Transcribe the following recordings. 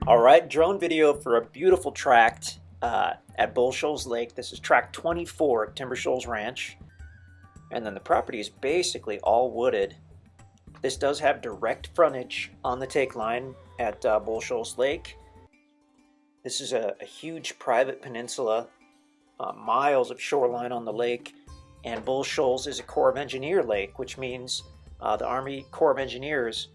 All right, drone video for a beautiful tract at Bull Shoals Lake. This is tract 24 at Timber Shoals Ranch. And then the property is basically all wooded. This does have direct frontage on the take line at Bull Shoals Lake. This is a huge private peninsula, miles of shoreline on the lake, and Bull Shoals is a Corps of Engineer lake, which means the Army Corps of Engineers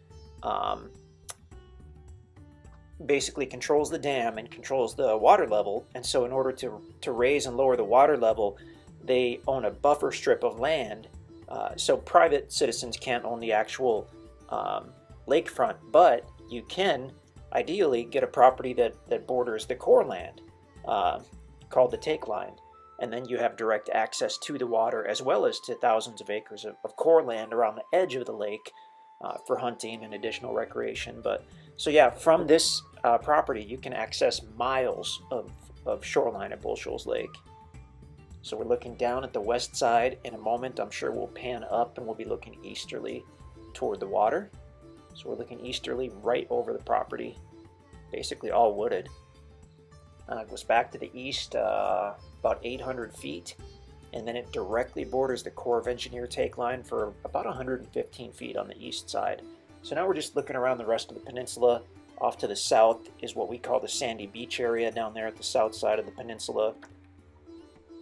basically controls the dam and controls the water level. And so in order to raise and lower the water level, they own a buffer strip of land. So private citizens can't own the actual lakefront, but you can ideally get a property that borders the Corps land, called the take line. And then you have direct access to the water as well as to thousands of acres of Corps land around the edge of the lake for hunting and additional recreation. But so yeah, from this property you can access miles of shoreline at Bull Shoals Lake. So we're looking down at the west side. In a moment I'm sure we'll pan up and we'll be looking easterly toward the water. So we're looking easterly right over the property, basically all wooded. It goes back to the east about 800 feet, and then it directly borders the Corps of Engineer take line for about 115 feet on the east side. So now we're just looking around the rest of the peninsula. Off to the south is what we call the Sandy Beach area down there at the south side of the peninsula.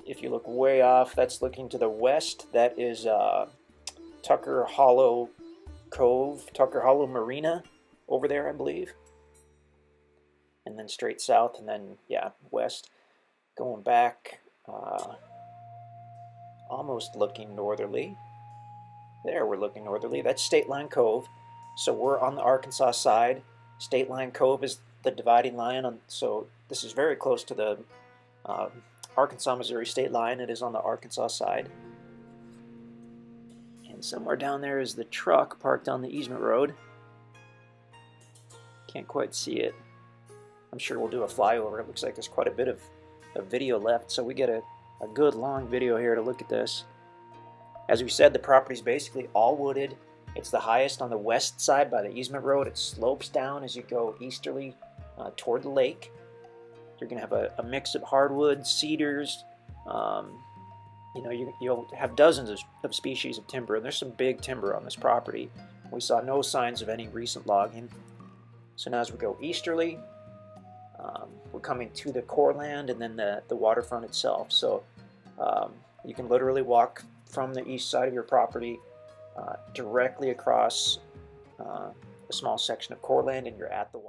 If you look way off, that's looking to the west. That is Tucker Hollow Cove, Tucker Hollow Marina over there, I believe. And then straight south, and then, yeah, west. Going back, almost looking northerly. There, we're looking northerly. That's State Line Cove. So we're on the Arkansas side. State Line Cove is the dividing line, so this is very close to the Arkansas-Missouri state line. It is on the Arkansas side. And somewhere down there is the truck parked on the easement road. Can't quite see it. I'm sure we'll do a flyover. It looks like there's quite a bit of video left, so we get a good long video here to look at this. As we said, the property is basically all wooded. It's the highest on the west side by the easement road. It slopes down as you go easterly toward the lake. You're going to have a mix of hardwoods, cedars. You'll have dozens of species of timber, and there's some big timber on this property. We saw no signs of any recent logging. So now as we go easterly, we're coming to the Corps land and then the waterfront itself. So you can literally walk from the east side of your property directly across a small section of Corps land, and you're at the water.